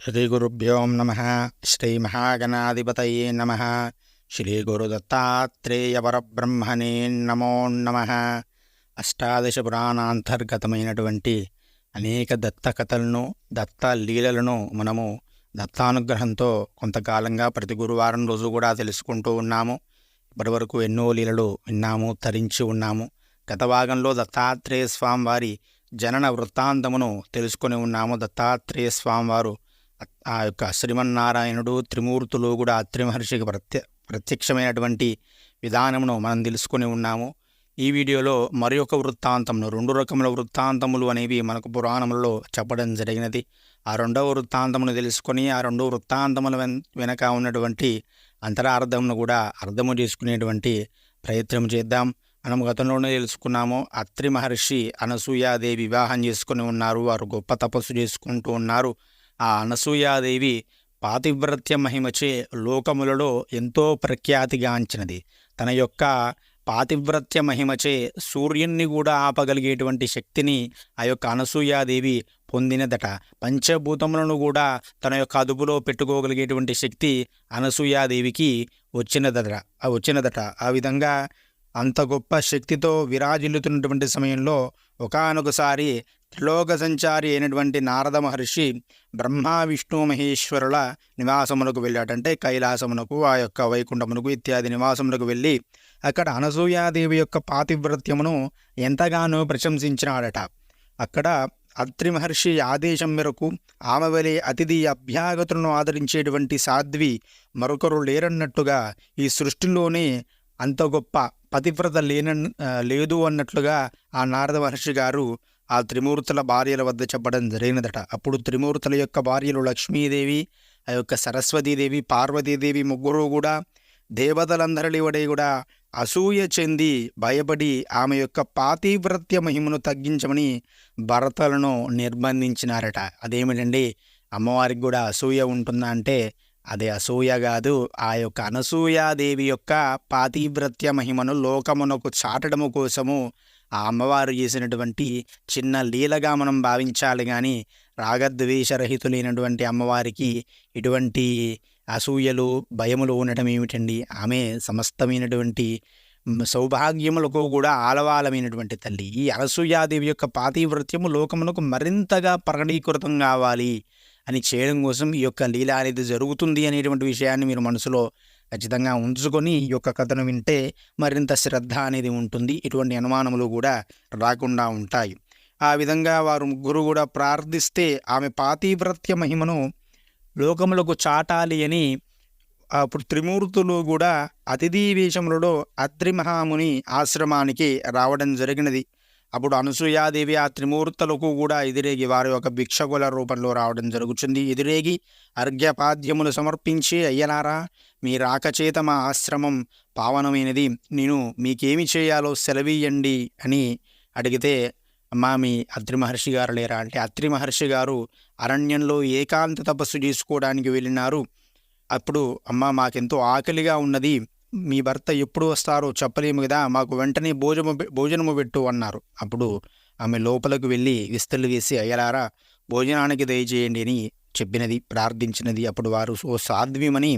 శ్రీగురుభ్యో నమః. శ్రీమహాగణాధిపతయే నమః. శ్రీగురుదత్తాత్రేయపరబ్రహ్మణే నమో నమః. అష్టాదశ పురాణాంతర్గతమైనటువంటి అనేక దత్త కథలను, దత్త లీలలను మనము దత్తానుగ్రహంతో కొంతకాలంగా ప్రతి గురువారం రోజు కూడా తెలుసుకుంటూ ఉన్నాము. ఇప్పటివరకు ఎన్నో లీలలు విన్నాము, తరించి ఉన్నాము. గత భాగంలో దత్తాత్రేయ స్వామివారి జనన వృత్తాంతమును తెలుసుకొని ఉన్నాము. దత్తాత్రేయ స్వామివారు ఆ యొక్క శ్రీమన్నారాయణుడు, త్రిమూర్తులు కూడా అత్రి మహర్షికి ప్రత్యక్షమైనటువంటి విధానమును మనం తెలుసుకొని ఉన్నాము. ఈ వీడియోలో మరి ఒక వృత్తాంతమును, 2 రకముల వృత్తాంతములు అనేవి మనకు పురాణములలో చెప్పడం జరిగినది. ఆ 2వ వృత్తాంతమును తెలుసుకొని ఆ 2 వృత్తాంతముల వెనక ఉన్నటువంటి అంతరార్థమును కూడా అర్థము చేసుకునేటువంటి ప్రయత్నం చేద్దాం. మనం గతంలోనే తెలుసుకున్నాము, అత్రి మహర్షి అనసూయాదేవి వివాహం చేసుకుని ఉన్నారు. వారు గొప్ప తపస్సు చేసుకుంటూ ఉన్నారు. ఆ అనసూయాదేవి పాతివ్రత్య మహిమచే లోకములలో ఎంతో ప్రఖ్యాతిగాంచినది. తన యొక్క పాతివ్రత్య మహిమచే సూర్యున్ని కూడా ఆపగలిగేటువంటి శక్తిని ఆ యొక్క అనసూయాదేవి పొందినదట. పంచభూతములను కూడా తన యొక్క అదుపులో పెట్టుకోగలిగేటువంటి శక్తి అనసూయాదేవికి వచ్చినదట. ఆ విధంగా అంత గొప్ప శక్తితో విరాజిల్లుతున్నటువంటి సమయంలో ఒకానొకసారి త్రిలోక సంచారి అయినటువంటి నారద మహర్షి బ్రహ్మ విష్ణు మహేశ్వరుల నివాసమునకు వెళ్ళాడంటే కైలాసమునకు, ఆ యొక్క వైకుంఠమునకు ఇత్యాది నివాసమునకు వెళ్ళి అక్కడ అనసూయాదేవి యొక్క పాతివ్రత్యమును ఎంతగానో ప్రశంసించినాడట. అక్కడ అత్రి మహర్షి ఆదేశం మేరకు ఆమె వలె అతిథి అభ్యాగతులను ఆదరించేటువంటి సాధ్వి మరొకరు లేరన్నట్టుగా ఈ సృష్టిలోనే అంత గొప్ప పతివ్రత లేదు అన్నట్లుగా ఆ నారద మహర్షి గారు ఆ త్రిమూర్తుల భార్యల వద్ద చెప్పడం జరిగినదట. అప్పుడు త్రిమూర్తుల యొక్క భార్యలు లక్ష్మీదేవి, ఆ యొక్క సరస్వతీదేవి, పార్వతీదేవి ముగ్గురు కూడా దేవతలందరి వడే కూడా అసూయ చెంది భయపడి ఆమె యొక్క పాతివ్రత్య మహిమను తగ్గించమని భర్తలను నిర్బంధించినారట. అదేమిటండి, అమ్మవారికి కూడా అసూయ ఉంటుందా అంటే అదే అసూయ కాదు. ఆ యొక్క అనసూయాదేవి యొక్క పాతివ్రత్య మహిమను లోకమునకు చాటడము కోసము ఆ అమ్మవారు చేసినటువంటి చిన్న లీలగా మనం భావించాలి. కానీ రాగద్వేషరహితులైనటువంటి అమ్మవారికి ఇటువంటి అసూయలు, భయములు ఉండటం ఏమిటండి? ఆమె సమస్తమైనటువంటి సౌభాగ్యములకు కూడా ఆలవాలమైనటువంటి తల్లి. ఈ అనసూయాదేవి యొక్క పాతివ్రత్యము లోకమునకు మరింతగా ప్రకటీకృతం కావాలి అని చేయడం కోసం ఈ యొక్క లీల అనేది జరుగుతుంది అనేటువంటి విషయాన్ని మీరు మనసులో ఖచ్చితంగా ఉంచుకొని ఈ యొక్క కథను వింటే మరింత శ్రద్ధ అనేది ఉంటుంది. ఇటువంటి అనుమానములు కూడా రాకుండా ఉంటాయి. ఆ విధంగా వారు ముగ్గురు కూడా ప్రార్థిస్తే ఆమె పాతివ్రత్య మహిమను లోకములకు చాటాలి అని అప్పుడు త్రిమూర్తులు కూడా అతిథి వేషములలో అత్రి మహాముని ఆశ్రమానికి రావడం జరిగినది. అప్పుడు అనసూయాదేవి ఆ త్రిమూర్తులకు కూడా ఎదురేగి వారి యొక్క భిక్షకుల రూపంలో రావడం జరుగుతుంది. ఎదురేగి అర్ఘ్యపాద్యములు సమర్పించి, అయ్యలారా, మీ రాకచేత మా ఆశ్రమం పావనమైనది, నేను మీకేమి చేయాలో సెలవీయండి అని అడిగితే, అమ్మా మీ అత్రి మహర్షి గారు లేరా అంటే అత్రి మహర్షి గారు అరణ్యంలో ఏకాంత తపస్సు చేసుకోవడానికి వెళ్ళినారు. అప్పుడు అమ్మ మాకెంతో ఆకలిగా ఉన్నది, మీ భర్త ఎప్పుడు వస్తారో చెప్పలేము కదా, మాకు వెంటనే భోజనము పెట్టు అన్నారు. అప్పుడు ఆమె లోపలకు వెళ్ళి విస్తలు వేసి, అయ్యలారా భోజనానికి దయచేయండి అని చెప్పినది, ప్రార్థించినది. అప్పుడు వారు, ఓ సాధ్వీమని,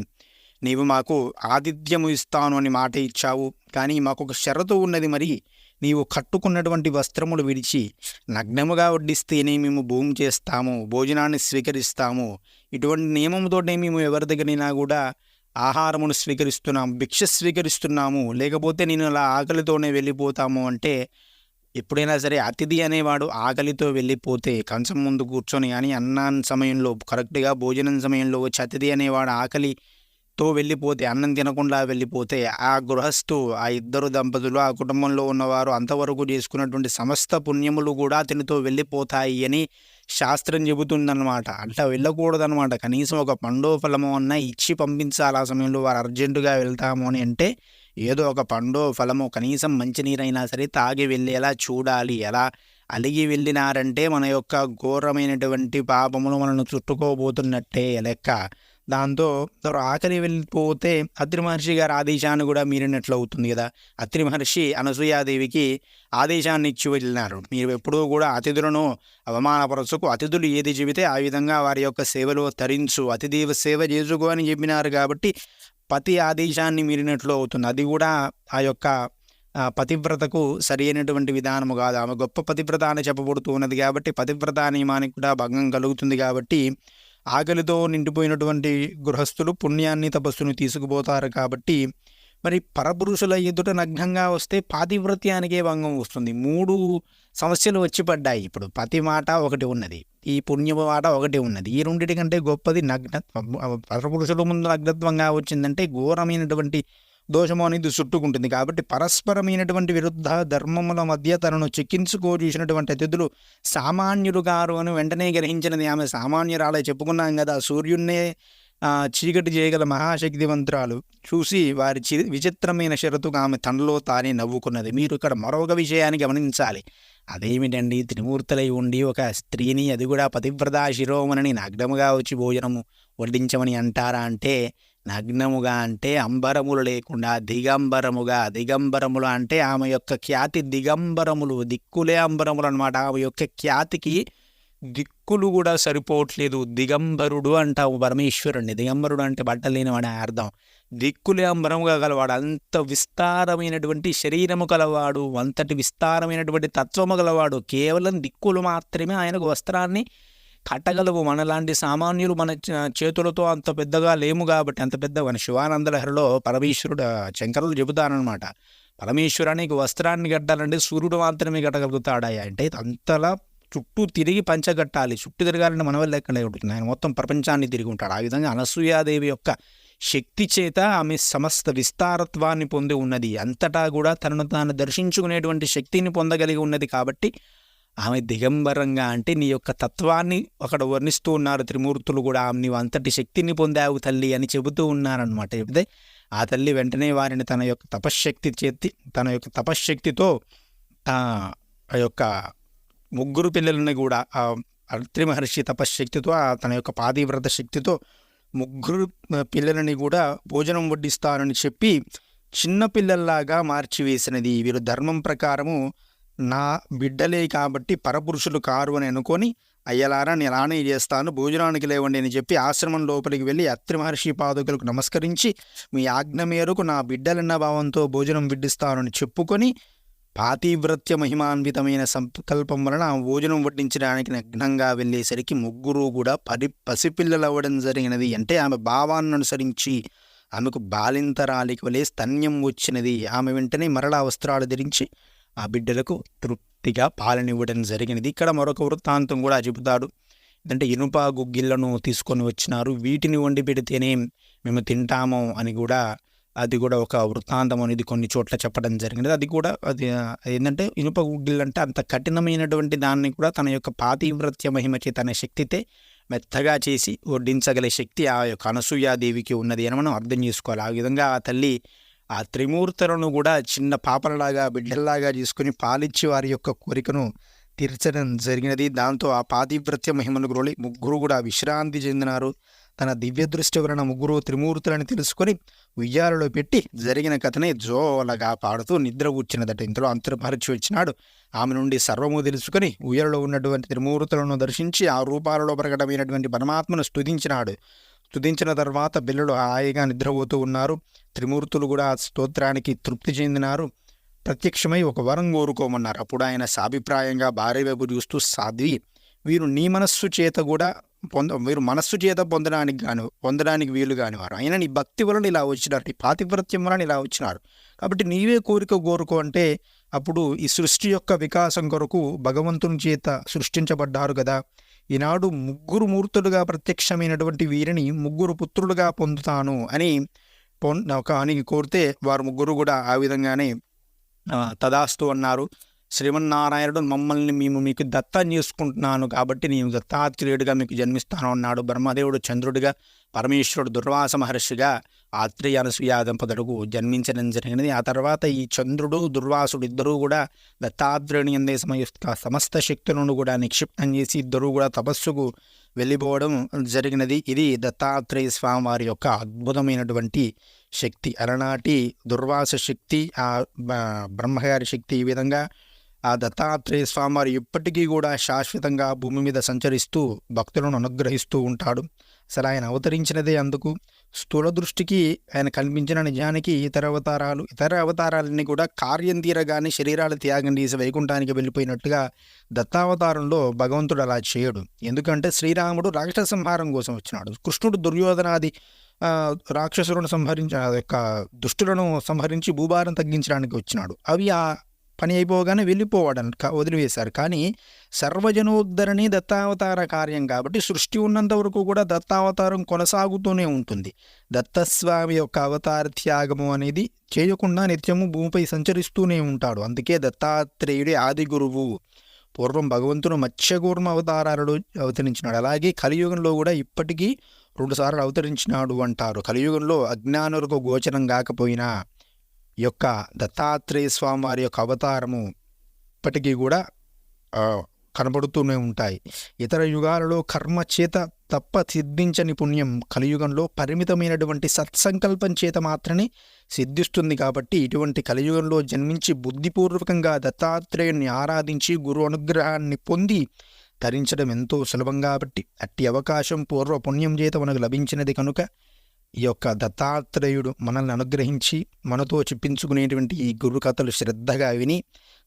నీవు మాకు ఆతిథ్యము ఇస్తాను అని మాట ఇచ్చావు, కానీ మాకు ఒక షరతు ఉన్నది. మరి నీవు కట్టుకున్నటువంటి వస్త్రములు విడిచి నగ్నముగా వడ్డిస్తేనే మేము భూమి చేస్తాము, భోజనాన్ని స్వీకరిస్తాము. ఇటువంటి నియమంతోనే మేము ఎవరి దగ్గరైనా కూడా ఆహారమును స్వీకరిస్తున్నాము, భిక్ష స్వీకరిస్తున్నాము, లేకపోతే నేను అలా ఆకలితోనే వెళ్ళిపోతాము అంటే, ఎప్పుడైనా సరే అతిథి అనేవాడు ఆకలితో వెళ్ళిపోతే కంచం ముందు కూర్చొని, కానీ అన్నం సమయంలో కరెక్ట్గా భోజనం సమయంలో వచ్చి అతిథి అనేవాడు ఆకలితో వెళ్ళిపోతే, అన్నం తినకుండా వెళ్ళిపోతే, ఆ గృహస్థు, ఆ ఇద్దరు దంపతులు, ఆ కుటుంబంలో ఉన్నవారు అంతవరకు చేసుకున్నటువంటి సమస్త పుణ్యములు కూడా అతనితో వెళ్ళిపోతాయి అని శాస్త్రం చెబుతుందన్నమాట. అట్లా వెళ్ళకూడదనమాట. కనీసం ఒక పండో ఫలమో అన్నా ఇచ్చి పంపించాలి. ఆ సమయంలో వారు అర్జెంటుగా వెళ్తాము అని అంటే ఏదో ఒక పండో ఫలమో, కనీసం మంచినీరైనా సరే తాగి వెళ్ళేలా చూడాలి. ఎలా అలిగి వెళ్ళినారంటే మన యొక్క ఘోరమైనటువంటి పాపములు మనను చుట్టుకోబోతున్నట్టే లెక్క. దాంతో ఆకలి వెళ్ళిపోతే అత్రి మహర్షి గారి ఆదేశాన్ని కూడా మీరినట్లు అవుతుంది కదా. అత్రి మహర్షి అనసూయాదేవికి ఆదేశాన్ని ఇచ్చి వెళ్ళినారు, మీరు ఎప్పుడూ కూడా అతిథులను అవమానపరచుకు, అతిథులు ఏది చెబితే ఆ విధంగా వారి యొక్క సేవలో తరించు, అతిథి సేవ చేసుకో అని చెప్పినారు. కాబట్టి పతి ఆదేశాన్ని మీరినట్లు అవుతుంది. అది కూడా ఆ యొక్క పతివ్రతకు సరి అయినటువంటి విధానము కాదు. ఆమె గొప్ప పతివ్రత అని చెప్పబడుతూ ఉన్నది కాబట్టి పతివ్రత నియమానికి కూడా భంగం కలుగుతుంది. కాబట్టి ఆకలితో నిండిపోయినటువంటి గృహస్థులు పుణ్యాన్ని తపస్సును తీసుకుపోతారు. కాబట్టి మరి పరపురుషుల ఎదుట నగ్నంగా వస్తే పాతివ్రత్యానికే భంగం వస్తుంది. 3 సమస్యలు వచ్చి పడ్డాయి. ఇప్పుడు పతి మాట ఒకటి ఉన్నది, ఈ పుణ్యము మాట ఒకటి ఉన్నది. ఈ రెండింటి కంటే గొప్పది నగ్నత్వం. పరపురుషుల ముందు నగ్నత్వంగా వచ్చిందంటే ఘోరమైనటువంటి దోషము అనేది చుట్టుకుంటుంది. కాబట్టి పరస్పరమైనటువంటి విరుద్ధ ధర్మముల మధ్య తనను చెక్కించుకోజూసినటువంటి అతిథులు సామాన్యులు గారు అని వెంటనే గ్రహించినది. ఆమె సామాన్యురాలే, చెప్పుకున్నాం కదా, సూర్యున్నే చీకటి చేయగల మహాశక్తివంతురాలు చూసి వారి విచిత్రమైన షరతుగా ఆమె తనలో తానే నవ్వుకున్నది. మీరు ఇక్కడ మరొక విషయాన్ని గమనించాలి. అదేమిటండి, త్రిమూర్తులై ఉండి ఒక స్త్రీని, అది కూడా పతివ్రతా శిరోమణిని నగ్నముగా వచ్చి భోజనము వడ్డించమని అంటారా అంటే, నగ్నముగా అంటే అంబరములు లేకుండా దిగంబరముగా, దిగంబరములు అంటే ఆమె యొక్క ఖ్యాతి దిగంబరములు, దిక్కులే అంబరములు అనమాట. ఆమె యొక్క ఖ్యాతికి దిక్కులు కూడా సరిపోవట్లేదు. దిగంబరుడు అంటావు పరమేశ్వరుణ్ణి. దిగంబరుడు అంటే బట్టలేనివాడు అర్థం. దిక్కులే అంబరముగా గలవాడు, అంత విస్తారమైనటువంటి శరీరము గలవాడు, అంతటి విస్తారమైనటువంటి తత్వము గలవాడు. కేవలం దిక్కులు మాత్రమే ఆయనకు వస్త్రాన్ని కట్టగలవు. మనలాంటి సామాన్యులు మన చేతులతో అంత పెద్దగా లేము కాబట్టి, అంత పెద్ద మన శివానందలహరిలో పరమేశ్వరుడు శంకరులు చెబుతారనమాట, పరమేశ్వరానికి వస్త్రాన్ని కట్టాలంటే సూర్యుడు మాత్రమే కట్టగలుగుతాడాయా అంటే, అంతలా చుట్టూ తిరిగి పంచగట్టాలి. చుట్టూ తిరగాలంటే మన వల్ల ఎక్కడ ఉంటుంది, ఆయన మొత్తం ప్రపంచాన్ని తిరిగి ఉంటాడు. ఆ విధంగా అనసూయాదేవి యొక్క శక్తి చేత ఆమె సమస్త విస్తారత్వాన్ని పొంది ఉన్నది. అంతటా కూడా తనను తాను దర్శించుకునేటువంటి శక్తిని పొందగలిగి ఉన్నది. కాబట్టి ఆమె దిగంబరంగా అంటే నీ యొక్క తత్వాన్ని అక్కడ వర్ణిస్తూ ఉన్నారు త్రిమూర్తులు కూడా. నీవు అంతటి శక్తిని పొందావు తల్లి అని చెబుతూ ఉన్నారనమాట. చెబితే ఆ తల్లి వెంటనే వారిని తన యొక్క తపశ్శక్తితో ఆ యొక్క 3 పిల్లలని కూడా అత్రి మహర్షి తపశ్శక్తితో, తన యొక్క పాతివ్రత శక్తితో 3 పిల్లలని కూడా భోజనం వడ్డిస్తానని చెప్పి చిన్న పిల్లల్లాగా మార్చివేసినది. వీరు ధర్మం ప్రకారము నా బిడ్డలే కాబట్టి పరపురుషులు కారు అని అనుకొని, అయ్యలారా నేను అలానే చేస్తాను, భోజనానికి లేవండి అని చెప్పి ఆశ్రమం లోపలికి వెళ్ళి అత్రి మహర్షి పాదుకలకు నమస్కరించి, మీ ఆజ్ఞ మేరకు నా బిడ్డలన్న భావంతో భోజనం వడ్డిస్తానని చెప్పుకొని, పాతివ్రత్య మహిమాన్వితమైన సంకల్పం వలన భోజనం వడ్డించడానికి నగ్నంగా వెళ్ళేసరికి 3 కూడా పసిపిల్లలు అవ్వడం జరిగినది. అంటే ఆమె భావాన్ని అనుసరించి ఆమెకు బాలింతరాలికి వలె స్తన్యం వచ్చినది. ఆమె వెంటనే మరలా వస్త్రాలు ధరించి ఆ బిడ్డలకు తృప్తిగా పాలనివ్వడం జరిగినది. ఇక్కడ మరొక వృత్తాంతం కూడా చెబుతాడు. అంటే ఇనుప గుగ్గిళ్లను తీసుకొని వచ్చినారు, వీటిని వండి పెడితేనే మేము తింటాము అని కూడా, అది కూడా ఒక వృత్తాంతం అనేది కొన్ని చోట్ల చెప్పడం జరిగినది. అది ఏంటంటే ఇనుప గుగ్గిళ్ళు అంటే అంత కఠినమైనటువంటి దాన్ని కూడా తన యొక్క పాతివ్రత్య మహిమచే తన శక్తితే మెత్తగా చేసి వడ్డించగల శక్తి ఆ యొక్క అనసూయాదేవికి ఉన్నది అని మనం అర్థం చేసుకోవాలి. ఆ విధంగా ఆ తల్లి ఆ త్రిమూర్తులను కూడా చిన్న పాపలలాగా, బిడ్డల్లాగా చేసుకుని పాలిచ్చి వారి యొక్క కోరికను తీర్చడం జరిగినది. దాంతో ఆ పాతివ్రత్య మహిమను గ్రోలి 3 కూడా విశ్రాంతి చెందినారు. తన దివ్య దృష్టి వలన 3 త్రిమూర్తులని తెలుసుకొని ఉయ్యాలలో పెట్టి జరిగిన కథనే జోలగా పాడుతూ నిద్ర కూర్చున్నదట. ఇంతలో అంతర్పరిచి వచ్చినాడు. ఆమె నుండి సర్వము తెలుసుకొని ఉయ్యాలలో ఉన్నటువంటి త్రిమూర్తులను దర్శించి ఆ రూపాలలో ప్రకటమైనటువంటి పరమాత్మను స్తుతించిన తర్వాత పిల్లలు హాయిగా నిద్రపోతూ ఉన్నారు. త్రిమూర్తులు కూడా స్తోత్రానికి తృప్తి చెందినారు. ప్రత్యక్షమై ఒక వరం కోరుకోమన్నారు. అప్పుడు ఆయన సాభిప్రాయంగా భార్య వైపు చూస్తూ, సాధ్వి, వీరు నీ మనస్సు చేత కూడా వీరు మనస్సు చేత పొందడానికి వీలు కానివారు, అయినా నీ భక్తి వలన ఇలా వచ్చినారు, నీ పాతివ్రత్యం వలన ఇలా వచ్చినారు. కాబట్టి నీవే కోరుకో అంటే, అప్పుడు ఈ సృష్టి యొక్క వికాసం కొరకు భగవంతుని చేత సృష్టించబడ్డారు కదా, ఈనాడు 3 మూర్తులుగా ప్రత్యక్షమైనటువంటి వీరిని 3 పుత్రులుగా పొందుతాను అని కోరితే వారు 3 కూడా ఆ విధంగానే తదాస్తు అన్నారు. శ్రీమన్నారాయణుడు మమ్మల్ని మీకు దత్తం చేసుకుంటున్నాను కాబట్టి నేను దత్తాత్రేయుడిగా మీకు జన్మిస్తాను అన్నాడు. బ్రహ్మదేవుడు చంద్రుడిగా, పరమేశ్వరుడు దుర్వాస మహర్షిగా ఆత్రేయ అనసూయ దంపతులకు జన్మించడం జరిగినది. ఆ తర్వాత ఈ చంద్రుడు దుర్వాసుడు ఇద్దరూ కూడా దత్తాత్రేయుని అందే సమస్త శక్తులను కూడా నిక్షిప్తం చేసి ఇద్దరూ కూడా తపస్సుకు వెళ్ళిపోవడం జరిగినది. ఇది దత్తాత్రేయ స్వామి వారి యొక్క అద్భుతమైనటువంటి శక్తి. అలనాటి దుర్వాస శక్తి, బ్రహ్మగారి శక్తి. ఈ విధంగా ఆ దత్తాత్రేయ స్వామి వారు ఇప్పటికీ కూడా శాశ్వతంగా భూమి మీద సంచరిస్తూ భక్తులను అనుగ్రహిస్తూ ఉంటాడు. అసలు ఆయన అవతరించినదే అందుకు. స్థూల దృష్టికి ఆయన కనిపించిన నిజానికి ఇతర అవతారాలన్నీ కూడా కార్యం తీరగానే శరీరాలు త్యాగం చేసి వైకుంఠానికి వెళ్ళిపోయినట్టుగా దత్తావతారంలో భగవంతుడు అలా చేయడు. ఎందుకంటే శ్రీరాముడు రాక్షస సంహారం కోసం వచ్చినాడు. కృష్ణుడు దుర్యోధనాది రాక్షసులను దుష్టులను సంహరించి భూభారం తగ్గించడానికి వచ్చినాడు. అవి ఆ పని అయిపోగానే వెళ్ళిపోవాడని వదిలివేశారు. కానీ సర్వజనోద్ధరణి దత్తావతార కార్యం కాబట్టి సృష్టి ఉన్నంత వరకు కూడా దత్తావతారం కొనసాగుతూనే ఉంటుంది. దత్తస్వామి యొక్క అవతార త్యాగము అనేది చేయకుండా నిత్యము భూమిపై సంచరిస్తూనే ఉంటాడు. అందుకే దత్తాత్రేయుడి ఆది గురువు. పూర్వం భగవంతుడు మత్స్యకూర్మ అవతారాలు అవతరించినాడు. అలాగే కలియుగంలో కూడా ఇప్పటికీ 2 సార్లు అవతరించినాడు అంటారు. కలియుగంలో అజ్ఞానులకు గోచరం కాకపోయినా ఈ యొక్క దత్తాత్రేయ స్వామి వారి యొక్క అవతారము ఇప్పటికీ కూడా కనబడుతూనే ఉంటాయి. ఇతర యుగాలలో కర్మ చేత తప్ప సిద్ధించని పుణ్యం కలియుగంలో పరిమితమైనటువంటి సత్సంకల్పం చేత మాత్రమే సిద్ధిస్తుంది. కాబట్టి ఇటువంటి కలియుగంలో జన్మించి బుద్ధిపూర్వకంగా దత్తాత్రేయుని ఆరాధించి గురు అనుగ్రహాన్ని పొంది ధరించడం ఎంతో సులభం. కాబట్టి అట్టి అవకాశం పూర్వ పుణ్యం చేత మనకు లభించినది కనుక ఈ యొక్క దత్తాత్రేయుడు మనల్ని అనుగ్రహించి మనతో చెప్పించుకునేటువంటి ఈ గురు కథలు శ్రద్ధగా విని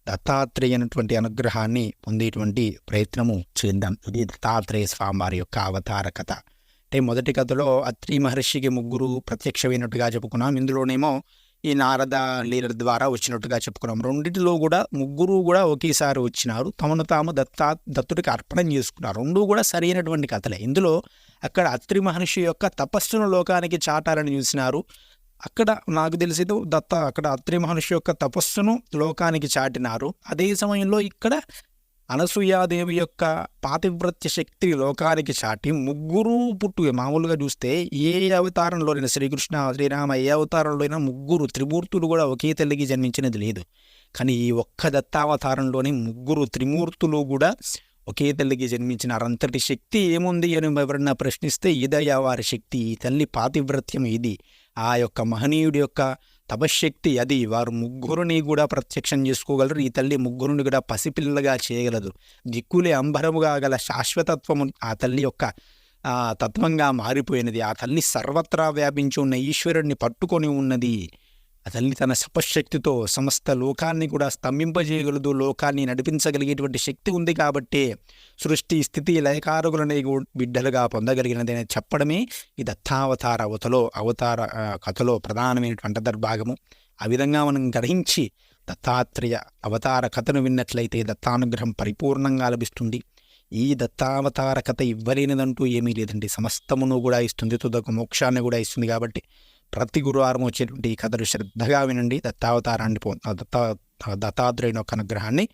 దత్తాత్రేయ అనేటువంటి అనుగ్రహాన్ని పొందేటువంటి ప్రయత్నము చేద్దాం. ఇది దత్తాత్రేయ స్వామి వారి యొక్క అవతార కథ. అంటే మొదటి కథలో అత్రి మహర్షికి 3 ప్రత్యక్షమైనట్టుగా చెప్పుకున్నాం. ఇందులోనేమో ఈ నారద లీల ద్వారా వచ్చినట్టుగా చెప్పుకున్నాం. రెండింటిలో కూడా 3 కూడా ఒకేసారి వచ్చినారు. తమను తాము దత్తుడికి అర్పణం చేసుకున్నారు. 2 కూడా సరైనటువంటి కథలే. ఇందులో అక్కడ అత్రి మహర్షి యొక్క తపస్సును లోకానికి చాటాలని చూసినారు. అక్కడ నాకు తెలిసి అక్కడ అత్రి మహర్షి యొక్క తపస్సును లోకానికి చాటినారు. అదే సమయంలో ఇక్కడ అనసూయాదేవి యొక్క పాతివ్రత్య శక్తి లోకానికి చాటి 3 మామూలుగా చూస్తే ఏ అవతారంలోనైనా శ్రీకృష్ణ శ్రీరామ ఏ అవతారంలోనైనా 3 త్రిమూర్తులు కూడా ఒకే తల్లికి జన్మించినది లేదు. కానీ ఈ ఒక్క దత్తావతారంలోని 3 త్రిమూర్తులు కూడా ఒకే తల్లికి జన్మించినారు. అంతటి శక్తి ఏముంది అని ఎవరన్నా ప్రశ్నిస్తే ఇదయ్యా వారి శక్తి. ఈ తల్లి పాతివ్రత్యం ఇది. ఆ యొక్క మహనీయుడి యొక్క తపశ్శక్తి అది. వారు 3 కూడా ప్రత్యక్షం చేసుకోగలరు. ఈ తల్లి 3 కూడా పసిపిల్లగా చేయగలదు. దిక్కులే అంబరముగా గల శాశ్వతత్వము ఆ తల్లి యొక్క తత్వంగా మారిపోయినది. ఆ తల్లి సర్వత్రా వ్యాపించి ఉన్న ఈశ్వరుడిని పట్టుకొని ఉన్నది. ఆ తల్లి తన తపశ్శక్తితో సమస్త లోకాన్ని కూడా స్తంభింపజేయగలదు. లోకాన్ని నడిపించగలిగేటువంటి శక్తి ఉంది కాబట్టి సృష్టి స్థితి లయకారకులని బిడ్డలుగా పొందగలిగినది అని చెప్పడమే ఈ దత్తావతార అవతార కథలో ప్రధానమైనటువంటి అంతర్భాగము. ఆ విధంగా మనం గ్రహించి దత్తాత్రేయ అవతార కథను విన్నట్లయితే దత్తానుగ్రహం పరిపూర్ణంగా లభిస్తుంది. ఈ దత్తావతార కథ ఇవ్వలేనిదంటూ ఏమీ లేదండి. సమస్తమును కూడా ఇస్తుంది. తుదకు మోక్షాన్ని కూడా ఇస్తుంది. కాబట్టి ప్రతి గురువారం వచ్చేటువంటి ఈ కథలు శ్రద్ధగా వినండి. దత్తావతారాన్ని దత్తాత్రేయుని యొక్క అనుగ్రహాన్ని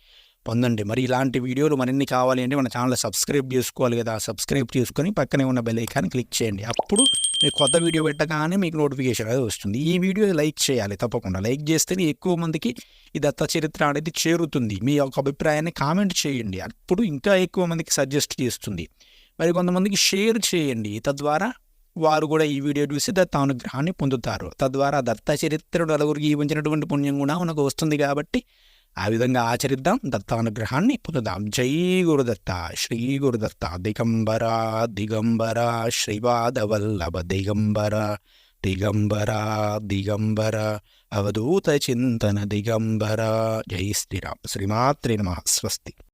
పొందండి. మరి ఇలాంటి వీడియోలు మరిన్ని కావాలి అంటే మన ఛానల్ సబ్స్క్రైబ్ చేసుకోవాలి కదా. సబ్స్క్రైబ్ చేసుకొని పక్కనే ఉన్న బెల్ ఐకాన్ క్లిక్ చేయండి. అప్పుడు మీకు కొత్త వీడియో పెట్టగానే మీకు నోటిఫికేషన్ అనేది వస్తుంది. ఈ వీడియో లైక్ చేయాలి తప్పకుండా. లైక్ చేస్తేనే ఎక్కువ మందికి ఈ దత్త చరిత్ర అనేది చేరుతుంది. మీ యొక్క అభిప్రాయాన్ని కామెంట్ చేయండి. అప్పుడు ఇంకా ఎక్కువ మందికి సజెస్ట్ చేస్తుంది. మరి కొంతమందికి షేర్ చేయండి. తద్వారా వారు కూడా ఈ వీడియో చూసి దత్తానుగ్రహాన్ని పొందుతారు. తద్వారా దత్త చరిత్రను నలుగురికి ఇవ్వించినటువంటి పుణ్యం కూడా మనకు వస్తుంది. కాబట్టి ఆ విధంగా ఆచరిద్దాం, దత్తానుగ్రహాన్ని పొందుదాం. జై గురుదత్త. శ్రీ గురుదత్త. దిగంబర దిగంబర శ్రీవాదవల్లభ దిగంబర దిగంబర దిగంబర అవధూత చింతన దిగంబర. జై శ్రీరామ్. శ్రీమాత్రే నమః. స్వస్తి.